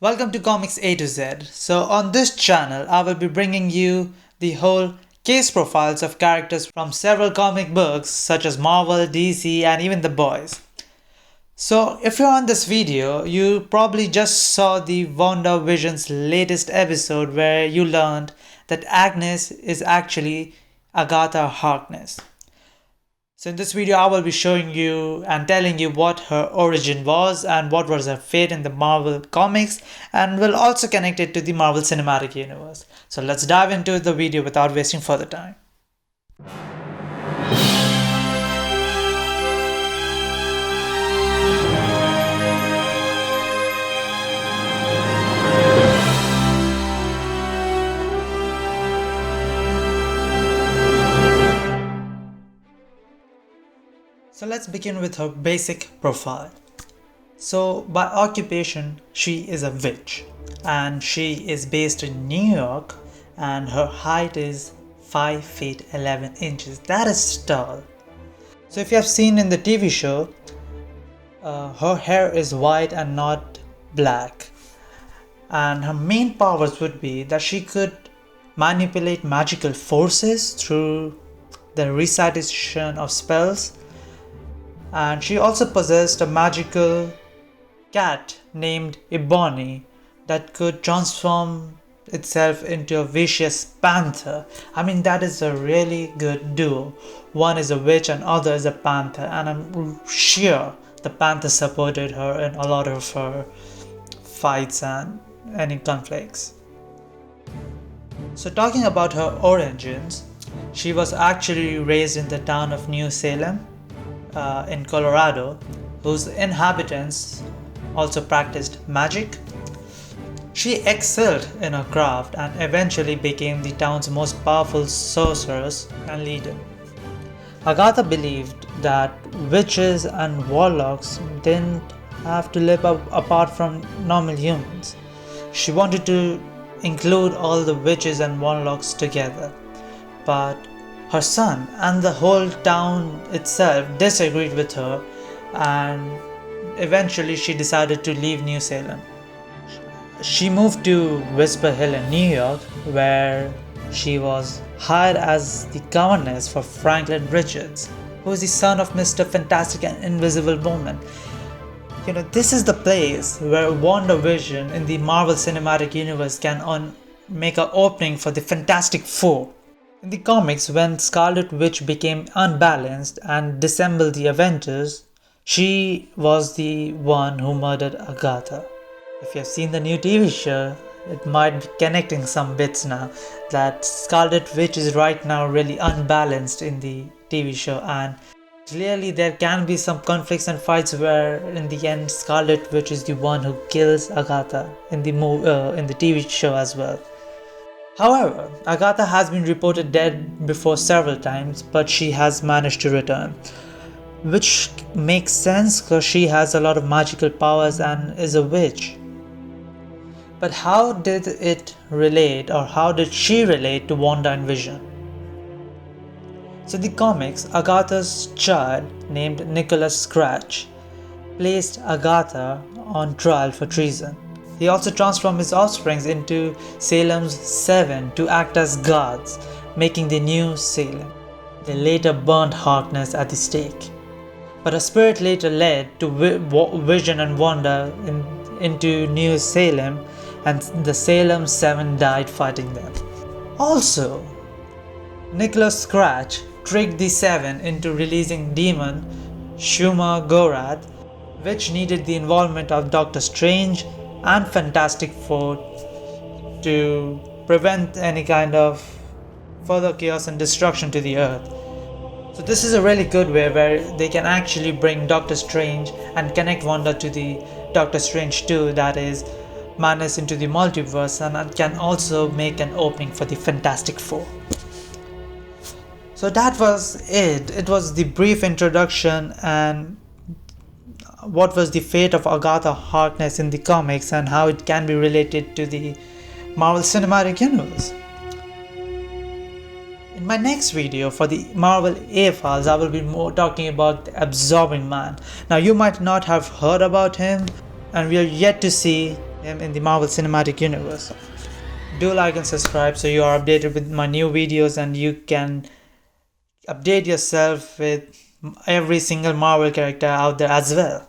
Welcome to Comics A to Z. So on this channel, I will be bringing you the whole case profiles of characters from several comic books such as Marvel, DC and even The Boys. So if you're on this video, you probably just saw the WandaVision's latest episode where you learned that Agnes is actually Agatha Harkness. So in this video, I will be showing you and telling you what her origin was and what was her fate in the Marvel comics, and will also connect it to the Marvel Cinematic Universe. So let's dive into the video without wasting further time. So let's begin with her basic profile. So by occupation, she is a witch and she is based in New York and her height is 5 feet 11 inches. That is tall. So if you have seen in the TV show, her hair is white and not black. And her main powers would be that she could manipulate magical forces through the recitation of spells. And she also possessed a magical cat named Ebony that could transform itself into a vicious panther. I mean, that is a really good duo. One is a witch and other is a panther, and I'm sure the panther supported her in a lot of her fights and any conflicts. So talking about her origins, she was actually raised in the town of New Salem in Colorado, whose inhabitants also practiced magic. She excelled in her craft and eventually became the town's most powerful sorceress and leader. Agatha believed that witches and warlocks didn't have to live apart from normal humans. She wanted to include all the witches and warlocks together, but her son and the whole town itself disagreed with her, and eventually she decided to leave New Salem. She moved to Whisper Hill in New York, where she was hired as the governess for Franklin Richards, who is the son of Mr. Fantastic and Invisible Woman. This is the place where WandaVision in the Marvel Cinematic Universe can make an opening for the Fantastic Four. In the comics, when Scarlet Witch became unbalanced and disassembled the Avengers, she was the one who murdered Agatha. If you have seen the new TV show, it might be connecting some bits now that Scarlet Witch is right now really unbalanced in the TV show, and clearly there can be some conflicts and fights where in the end Scarlet Witch is the one who kills Agatha in the TV show as well. However, Agatha has been reported dead before several times, but she has managed to return, which makes sense because she has a lot of magical powers and is a witch. But how did it relate, or how did she relate to Wanda and Vision? So in the comics, Agatha's child named Nicholas Scratch placed Agatha on trial for treason. He also transformed his offspring into Salem's 7 to act as guards, making the new Salem. They later burned Harkness at the stake. But a spirit later led to Vision and Wanda into New Salem, and the Salem 7 died fighting them. Also, Nicholas Scratch tricked the 7 into releasing demon Shuma Gorath, which needed the involvement of Doctor Strange and Fantastic Four to prevent any kind of further chaos and destruction to the earth. So this is a really good way where they can actually bring Doctor Strange and connect Wanda to the Doctor Strange 2, that is Madness into the Multiverse, and can also make an opening for the Fantastic Four. So that was it. It was the brief introduction and what was the fate of Agatha Harkness in the comics and how it can be related to the Marvel Cinematic Universe. In my next video for the Marvel A-Files, I will be more talking about the Absorbing Man. Now you might not have heard about him, and we are yet to see him in the Marvel Cinematic Universe. Do like and subscribe so you are updated with my new videos and you can update yourself with every single Marvel character out there as well.